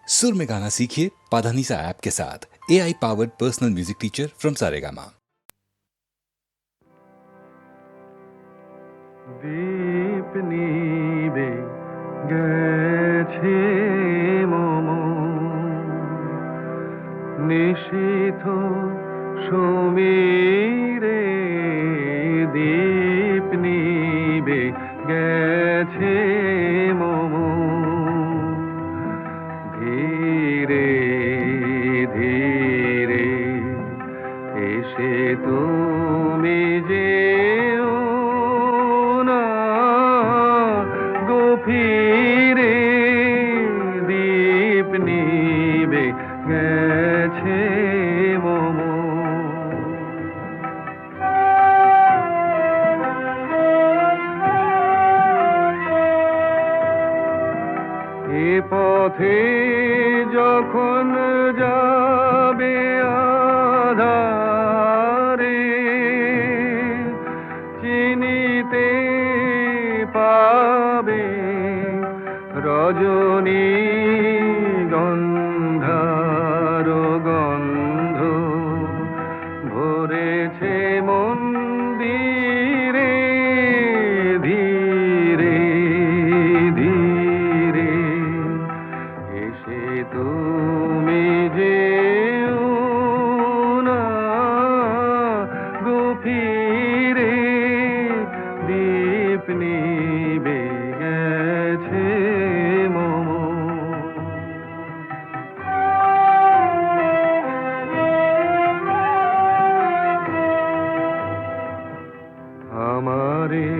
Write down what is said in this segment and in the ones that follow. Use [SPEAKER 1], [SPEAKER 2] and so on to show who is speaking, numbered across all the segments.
[SPEAKER 1] सुर में गाना सीखिए पाधानीसा ऐप के साथ। AI powered personal music teacher from Saregama.
[SPEAKER 2] দীপ নিবে গেছে মম নিশীথ সমীরে, দীপ নিবে গেছে মম ধীরে ধীরে এসে তুমি যেও না গভীরে, দীপ নিবে গেছে মম। এ পথে যখন যাবে আধারে, চিনিতে পাবে রজনী গন্ধার গন্ধ ভরেছে মন্দিরে, ধীরে ধীরে এসে তুমি যেও না গভীরে, দীপ নিবে গেছে মম। আমারে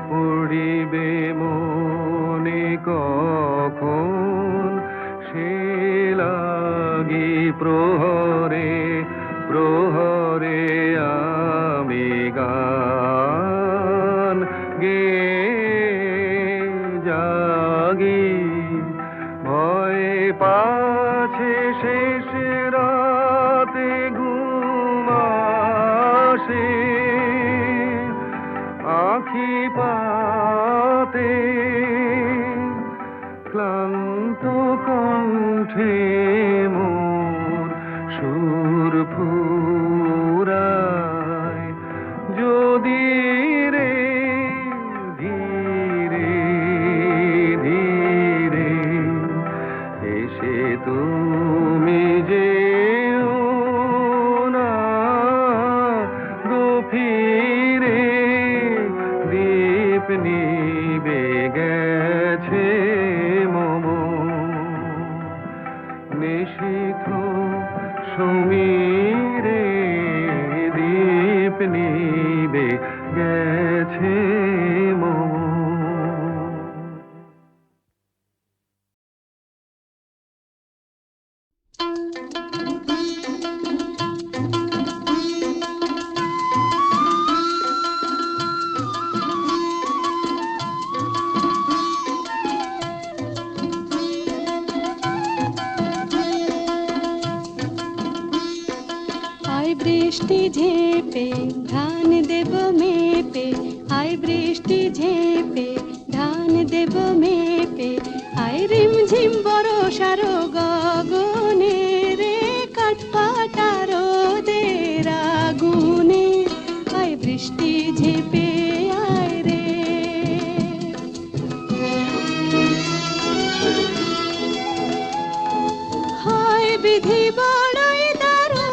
[SPEAKER 2] পড়িবে মনে কখন, সে লাগি প্রহরে প্রহরে আমি গান গে জাগি, ভয় পাছে শেষ রাতে ঘুম আসে, আখি পাতে ক্লান্ত কণ্ঠে মোর সুর ফুরায়, যদি রে ধীরে ধীরে এসে তুমি যেও না গভীরে, দীপ নিবে গেছে মম নিশীথ সমীরে, দীপ নিবে গেছে মম।
[SPEAKER 3] আয় বৃষ্টি ঝেপে ধান দেব মেপে, আয় বৃষ্টি ঝেপে ধান দেব মেপে, আয় রিমঝিম বরষার গগনে রে, কাঠফাটা রোদের আগুনে, আয় বৃষ্টি ঝেপে আয় রে। হয় বিধি বড়ই দারুণ,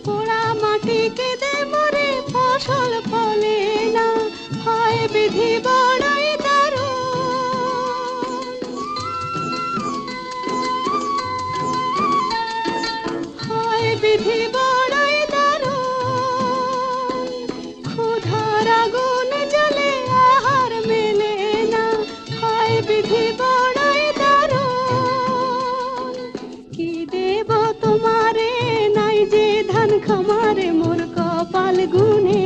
[SPEAKER 3] পোড়া মাটি কেঁদে মরে ফসল ফলে না, হয় বিধি বড়ই দারুণ, হয় বিধি বড়ই দারুণ, ক্ষুধার আগুন জ্বলে আহার মেলে না, হয় বিধি বড়ই দারুণ। কি দেব তোমারে নাই যে ধান খামারে মোর কপাল গুনে,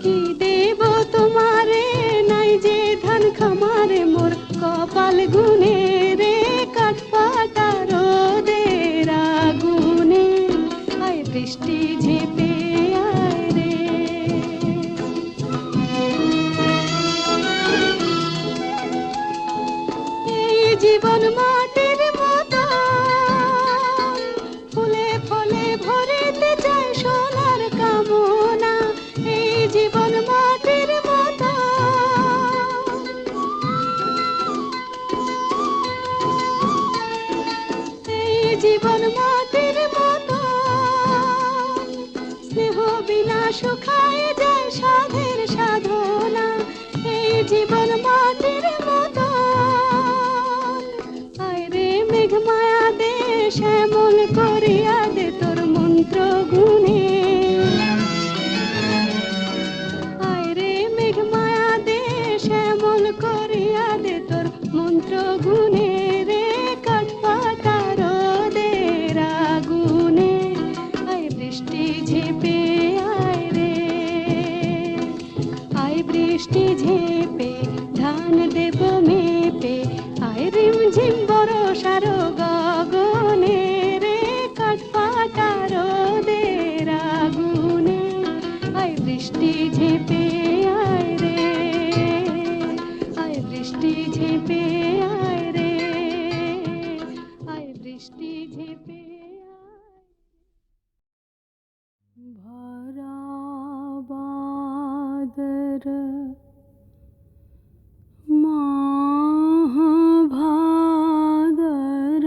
[SPEAKER 3] কি দেব তোমারে নাই যে ধান খামারে মোর কপাল গুনে রে, কাঠফাটা রোদের আগুনে, আয় বৃষ্টি ঝেপে আয় রে। জীবন মাটির মতো ফুলে ফলে ভরিতে চায় সোনার কামনা, এই জীবন মাটির মতো। এই জীবন মাটির মতো স্নেহ বিনা শুকায় যায় সাধের সাধনা, এই জীবন মাটির মতো। আয় রে মেঘ মায়া দে শ্যামল করিয়া দে তোর মন্ত্র গুণে, আয় রে মেঘ মায়া দে শ্যামল করিয়া দে তোর মন্ত্র গুণে রে, কাঠ পাতা রোদের আগুনে আয় বৃষ্টি ঝেপে আয় রে, আয় বৃষ্টি ঝেপে ধান দেব মেপে, আয় রিমঝিম বরষার গগনে রে, কাঠ পাতা রোদের আগুনে আয় বৃষ্টি ঝেপে আয় রে, আয় বৃষ্টি ঝেপে আয় রে, আয় বৃষ্টি ঝেপে ভরা বাদর ভাদর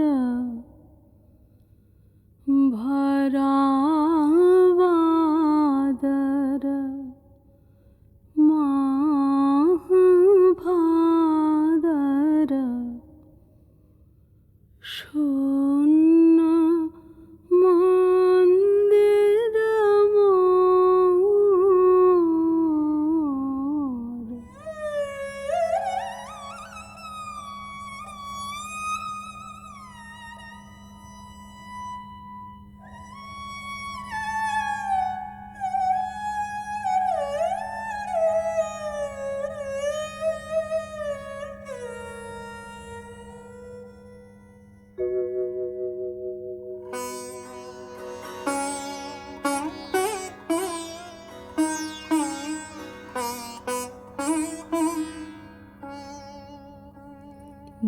[SPEAKER 3] ভরা বাদর ভাদর শূন্য মন্দির মোর।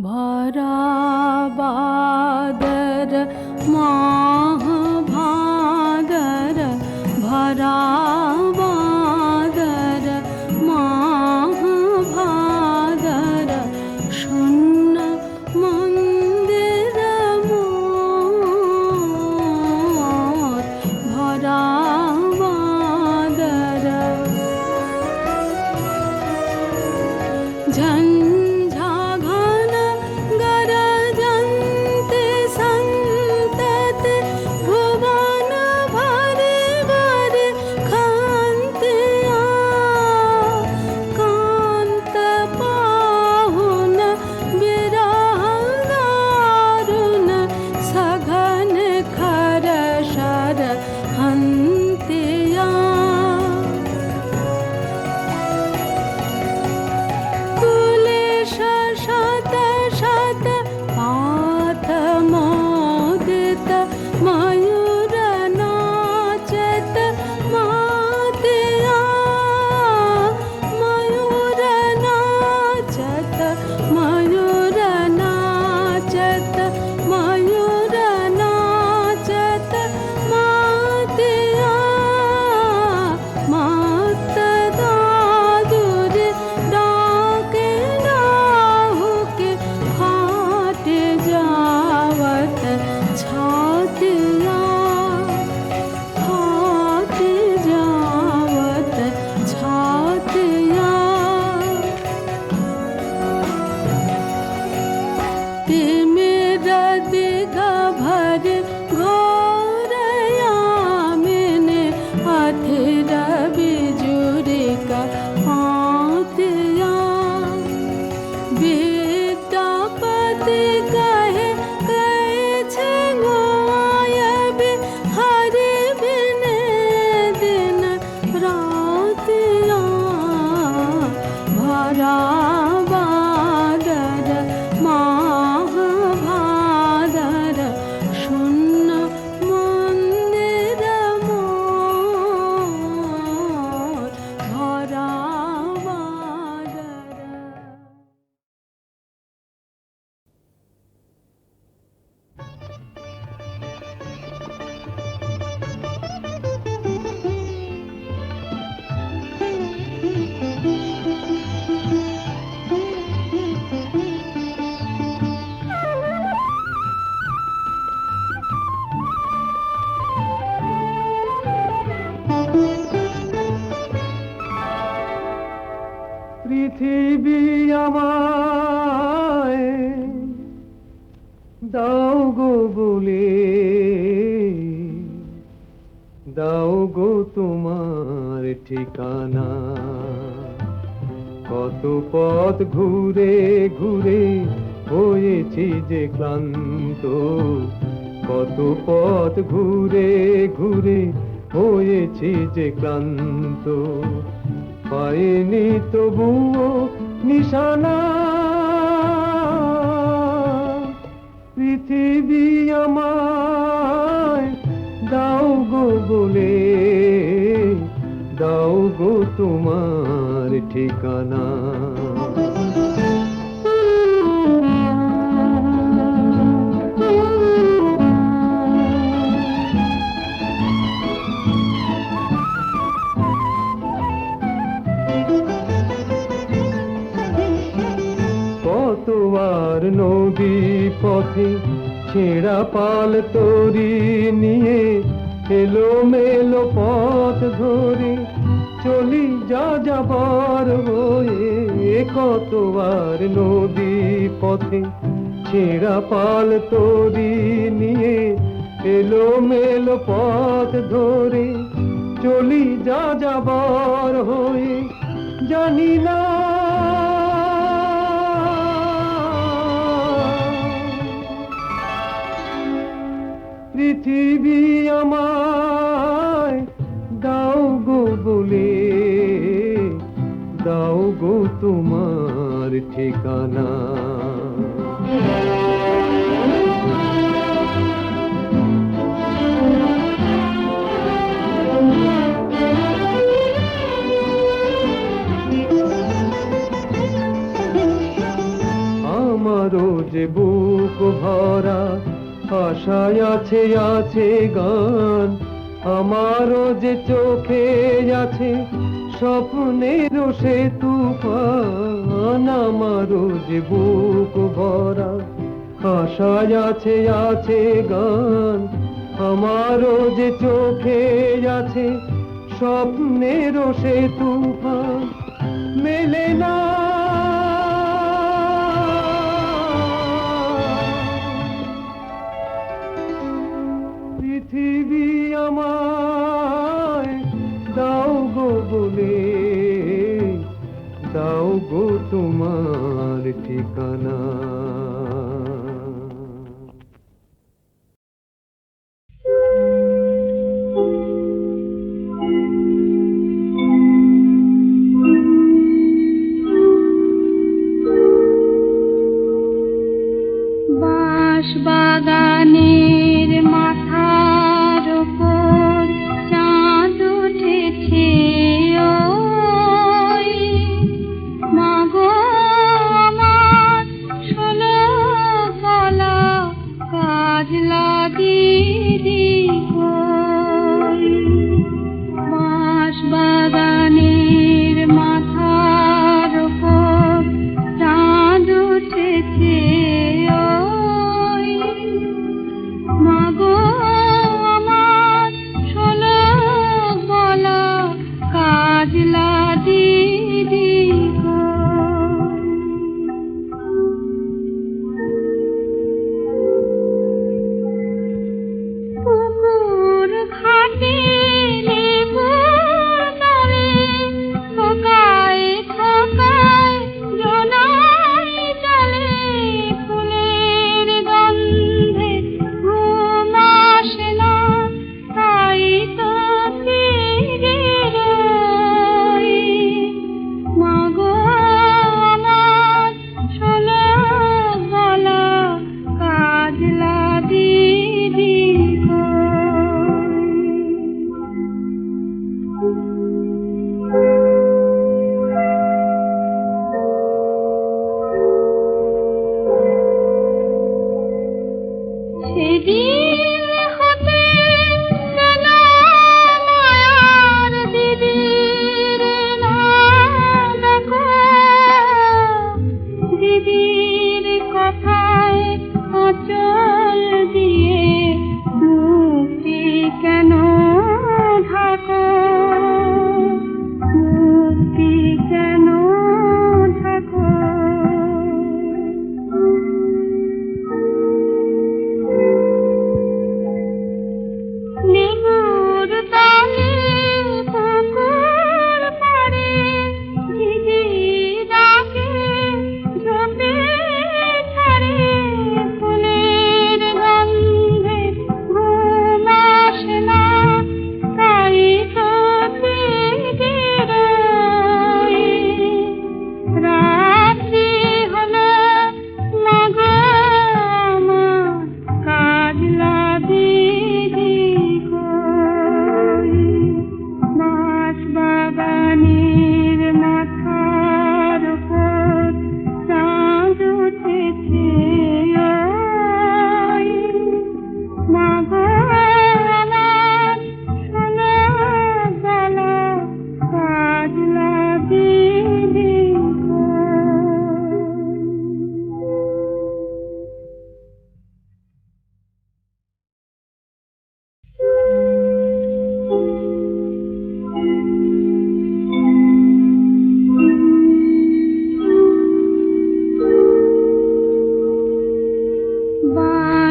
[SPEAKER 3] ভরা বাদর ভাদর ভরা বাদর ভাদর শূন্য মন্দির মোর, ভরা বাদর ঝঞ্ঝা ঘন গরজন্তে সন্ততে ভুবন ভরে ভরে খান্তিয়া, কান্ত পাহুন বিরহ দারুণ সঘন খর শর হন্তিয়া। শত শত পাত মোদিত ময়ূর নাচত মাতিয়া, ময়ূর নাচত ময়ূর নাচত ময়ূর নাচত মাতিয়া, মাত দাদুর ডাকে ডাহুকে ফাটে যাওয়াত ছাতিয়া, ফাটে যাওয়াত ছাতিয়া। तिमिर दिग भर घोरया मैंने अथिर बिजुरी का पातिया, विद्यापति कहे कैछे गोयबे हरि बिने दिन रातिया, भरा बादर ভাদর শূন্য মন্দির মোর, ভরা
[SPEAKER 2] দাও গো বলে, দাও গো তোমার ঠিকানা। কত পথ ঘুরে ঘুরে হয়েছি যে ক্লান্ত, কত পথ ঘুরে ঘুরে হয়েছি যে ক্লান্ত, পাইনি তবুও নিশানা। পৃথিবী আমায় দাও গো বলে, দাও গো তোমার ঠিকানা। কতবার নদী পথে ছেঁড়া পাল তরি নিয়ে এলো মেলো পথ ধরে চলি যা যাবার হয়ে। কতবার নদী পথে ছেঁড়া পাল তরি নিয়ে এলো মেলো পথ ধরে চলি যা যাবার হয়ে। জানি না পৃথিবী আমায় দাও গো বলে, দাও গো তোমার ঠিকানা। আমারও যে বুক ভরা আশায় আছে আছে গান, আমারও যে চোখে আছে স্বপ্নেরও সে তুফান। আমারও যে বুক ভরা আশায় আছে আছে গান, আমারও যে চোখে আছে স্বপ্নেরও সে তুফান। মেলে না পৃথিবী আমায় দাও গো বলে, দাও গো তোমার ঠিকানা।
[SPEAKER 3] বাঁশবাগানের মাথার উপর চাঁদ উঠেছে ওই, মাগো আমার 16 গলা কাজলা দিদি কই। বাঁশবাগানের মাথার উপর চাঁদ উঠেছে ওই,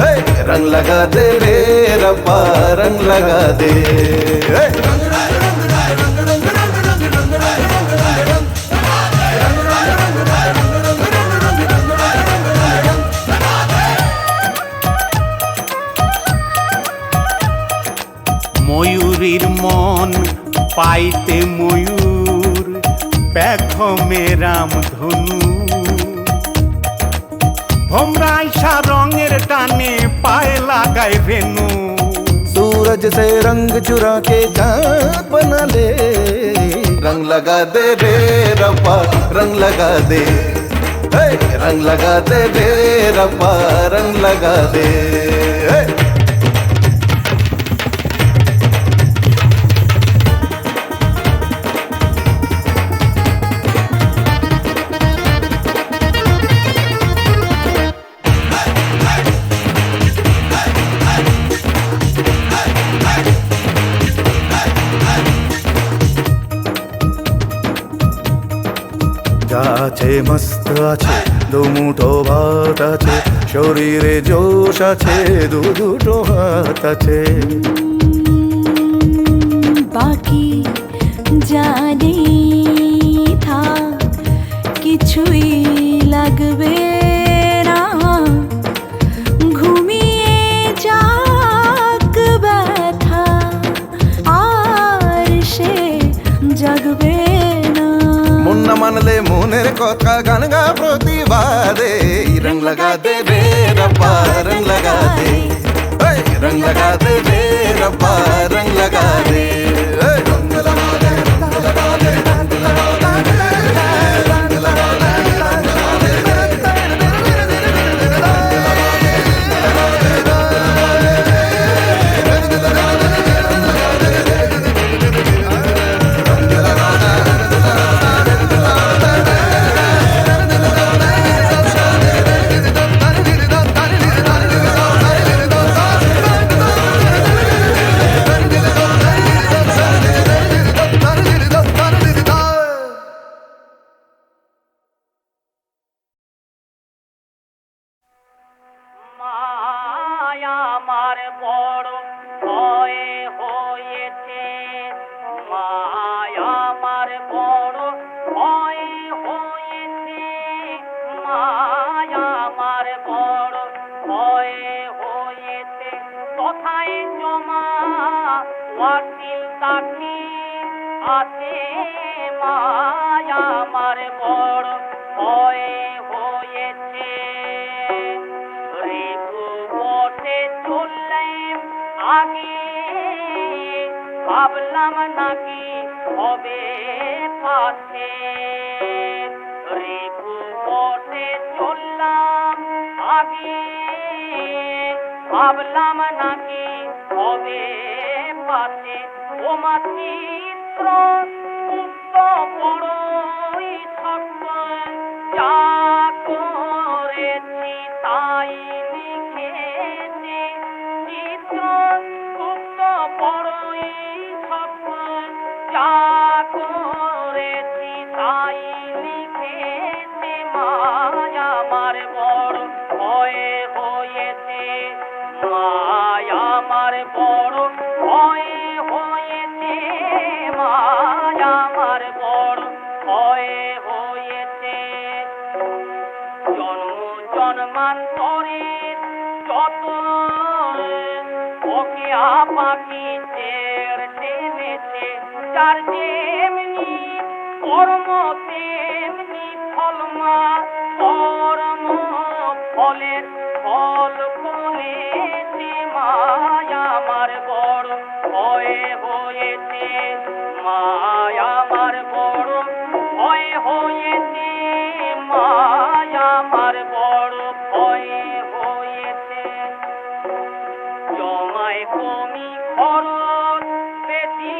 [SPEAKER 4] हे, रंग लगा दे रे रब्बा रंग लगा दे हे।
[SPEAKER 5] ময়ূরীর মন পাইতে ময়ূর পেখমে রাম ধনু ভোমরাইশা রঙের টানে পায়ে লাগায় রেণু
[SPEAKER 4] सूरज से रंग चुरा के चांद बना ले रंग लगा दे रे रब्बा रंग लगा दे हे, रंग लगा दे रे रब्बा रंग लगा दे हे। যা আছে মস্ত আছে দুমুঠো ভাত আছে শরীরে জোশ আছে দুটো হাত আছে
[SPEAKER 3] বাকি জানি থা কিছুই লাগবে না ঘুমিয়ে যাক ব্যথা আর সে জাগবে না
[SPEAKER 4] মন না মানলে মনের কথা গান গা প্রতিবাদে রং লাগা দে রে রব্বা রং লাগা দে हे, रंग लगा दे रे रब्बा रंग लगा दे हे। रंग लगा दे रंग लगा दे रंग लगा दे रंग लगा दे रंग लगा दे
[SPEAKER 5] মায়া আমার বড় ভয় হয়েছে মায়া আমার বড় ভয় হয়েছে মায়া আমার বড় ভয় হয়েছে কোথায় জমা ওয়াকিল তাকি আছে মায়া আমার বড় ভয় হয়েছে রেপুবটে চললাম আগে ভাবলাম নাকি হবে পাশে রেপুবটে চললাম আগে ভাবলাম নাকি হবে পাশে ও মাতৃত্র পুত্র বড়ই শক্ত যা করেছি তাই লিখেছে চিত্র পুত্র বড়ই শক্ত যা করেছি তাই লিখেছে মায়া আমার বড় ভয় হয়েছে মায়া আমার বড় ভয় হয়েছে মায়া আমার বড় ভয় হয়েছে জন্ম জন্মান্তরের যত ওকে পাখি চের টেনেছে যার যেমনি কর্ম তেমনি ফলমা কর্ম ফলের ফল ফলেছে মায়া আমার বড় ভয় হয়েছে মায়া আমার বড় ভয় হয়েছে মায়া আমার বড় ভয় হয়েছে জমায় কমি খরচ বেশি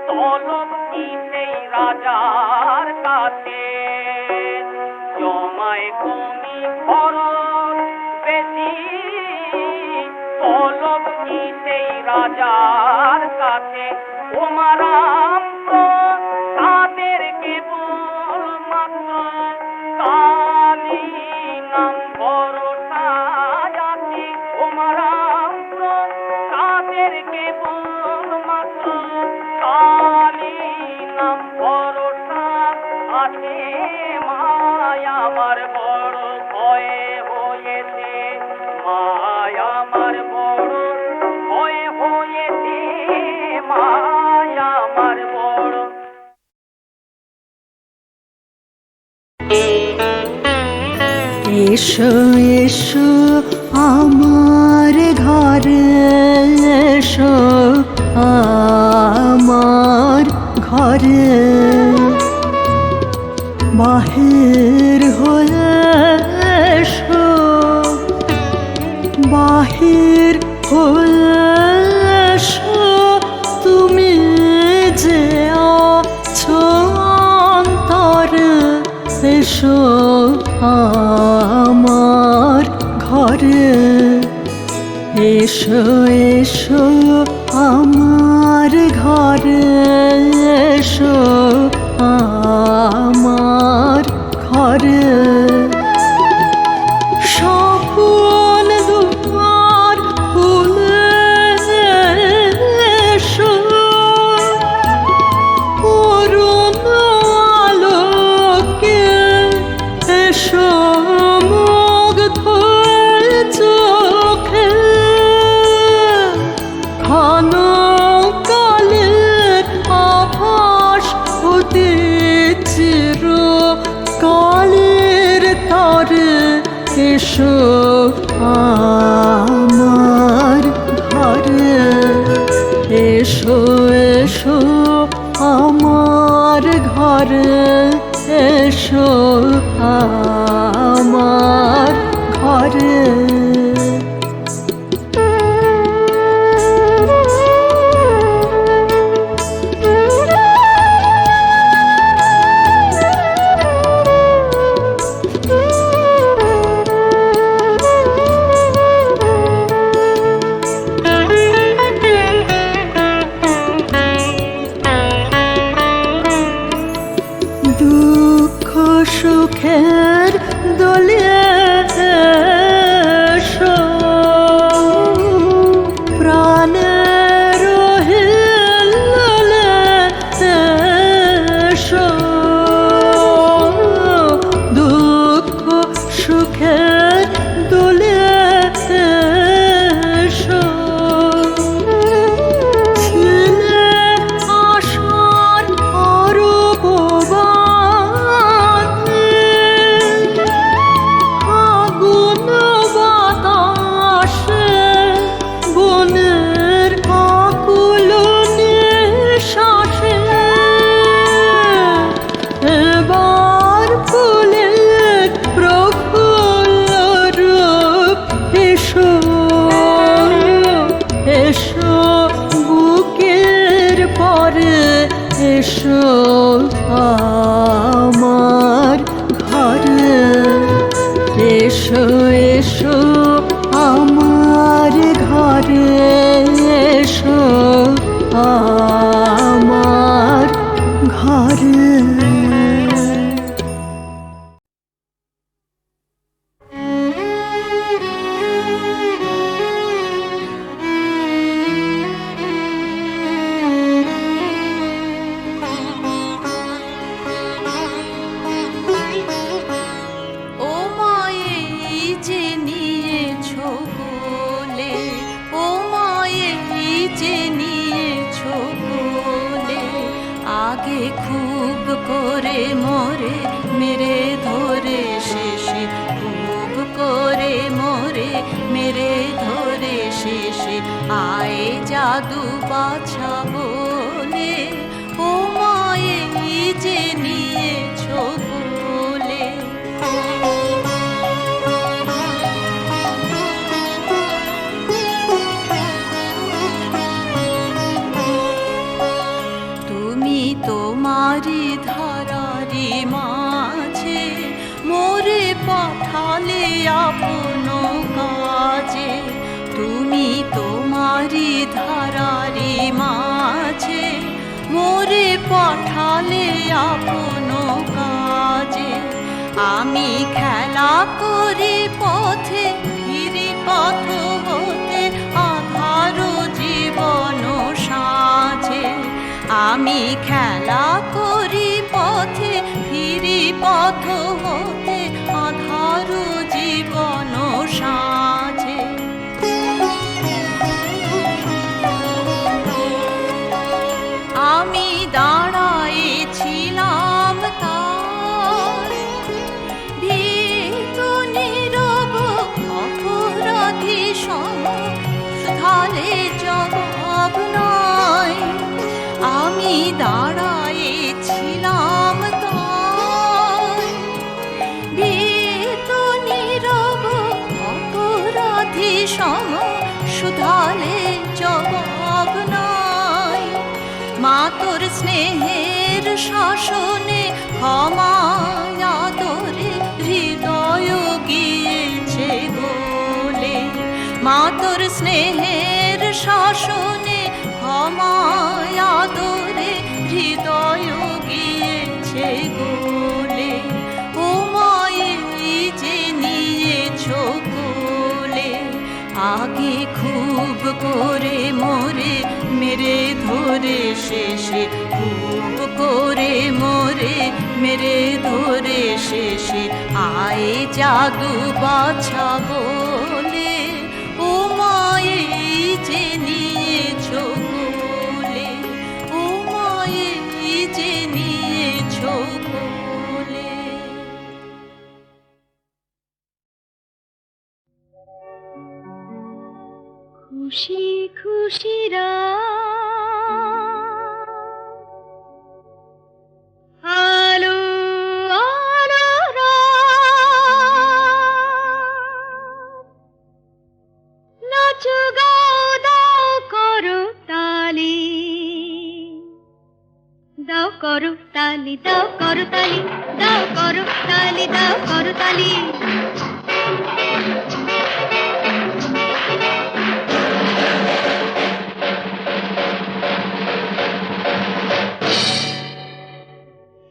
[SPEAKER 5] তলব কি সেই রাজার কাছে জমায় কমি খরচ বেশি তলব কি সেই রাজার কাছে ও মারাম তাদের কেবল মাত্র কালী নাম ভরসা হয়েছে মায়া আমার বড় ভয় হয়েছে মায়া আমার বড়
[SPEAKER 3] এসো এসো আমার ঘরে এসো আমার ঘরে বাহির হয়ে এসো বাহির হয়ে এসো তুমি যে আছো অন্তরে এসো আমার ঘরে এসো এসো আমার ঘরে এসো আমার ঘরে স্বপন দুয়ার খুলে এসো অরুণ আলোকে এসো মুগ্ধ চোখে ঘন কালের আভাস হতে চির কালের তরে এসো আমার ঘরে এসো এসো আমার ঘরে এসো আমার ঘরে দুঃখ সুখের দোলে এসো প্রাণের হিল্লোলে এসো দুঃখ সুখের দোলে এসো ছিলে আশার অরূপ আগুন বাতাসে বনের আকুল নিঃশ্বাসে এবার ফুলের প্রফুল্ল রূপ এসো এসো বুকের পরে এসো আমার ঘরে এসো এসো আমার ঘরে এসো আমার ঘরে
[SPEAKER 6] ও মায়ে যে নিয়েছো কোলে ও মায়ে যে নিয়েছো কোলে আগে খুব করে মোরে মেরে ধরে শেষে খুব করে মোরে মেরে ধরে শেষে আয়ে জাদু বাছা বলে ও মায়ে যে নিয়েছো কোলে তুমি তোমারি ধারারি মাঝে মোরে পাঠালে আপন কাজে তুমি তোমারি ধারারি মাঝে মোরে পাঠালে আপন কাজে আমি খেলা করি পথে ফিরি পথ হতে আধার জীবন সাজে আমি খেলা করি পথে ফিরি পথ হতে আধার জীবন নদী সম শুধালে জবাব নাই। মা তোর স্নেহের শাসনে ক্ষমায় আদরে হৃদয় গিয়েছে গলে। মা তোর স্নেহের শাসনে ক্ষমায় আদরে হৃদয় গিয়েছে গলে। ও মায়েরি যে নিয়েছো কোলে, আগে খুব করে মোরে মেরে ধরে শেষে, খুব করে মোরে মেরে ধরে শেষে আয়ে জাদু বাছা বলে। ও মায়েরি যে নিয়েছো কোলে, ও মায়েরি যে নিয়েছো কোলে।
[SPEAKER 3] খুশি খুশি আলো আলো নাচো গাও দাও করো তালি, দাও করো তালি, দাও করো তালি, দাও করো তালি, দাও করো তালি।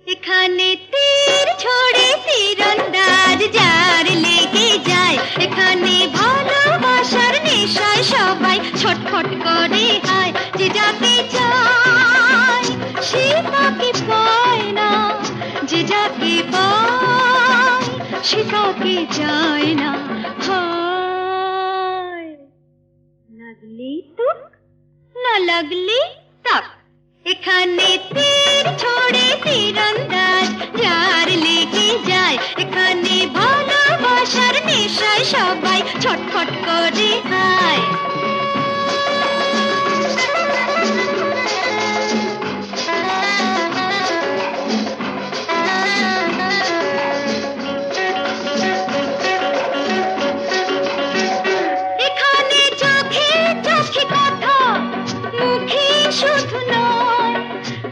[SPEAKER 3] এখানে তীর ছড়ে তীরন্দাজ যার লেগে যায়, এখানে ভালোবাসার নেশায় সবাই ছটফট করে হায়। যে যাকে চায় সে তাকে পায় না, যে যাকে পায় সে তাকে চায় না। হায় লাগলে তুক না লাগলে তাক, এখানে তীর ছড়ে তীরন্দাজ যার লেগে যায়, এখানে ভালোবাসার নেশায় সবাই ছটফট করে হায়। এখানে চোখে চোখে কথা, মুখে শুধু নয়,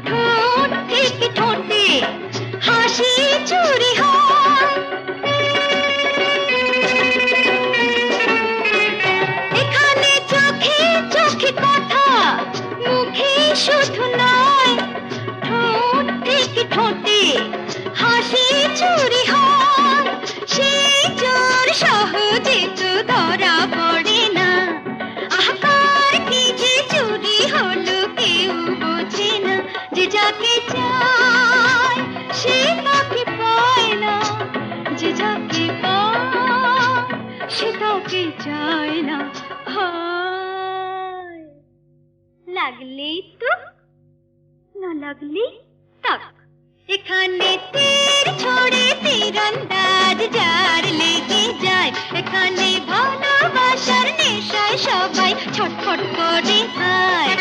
[SPEAKER 3] ঠোঁট থেকে ঠোঁটে হাসি চুরি হয়। এখানে চোখে চোখে কথা, মুখে শুধু নয়, ঠোঁট থেকে ঠোঁটে হাসি চুরি হয়। সেই চোর সহজে তো ধরা পড়ে না, আকার কি যে চুরি হলো কেউ বোঝে না। যে যাকে চায় সে তাকে পায় না, যে যাকে পায় সে তাকে চায় না। হায় লাগলে তো না লাগলে তাক, এখানে তীর ছড়ে তীরন্দাজ যার লেগে যায়, এখানে ভালোবাসার নেশায় সবাই ছটফট করে হায়।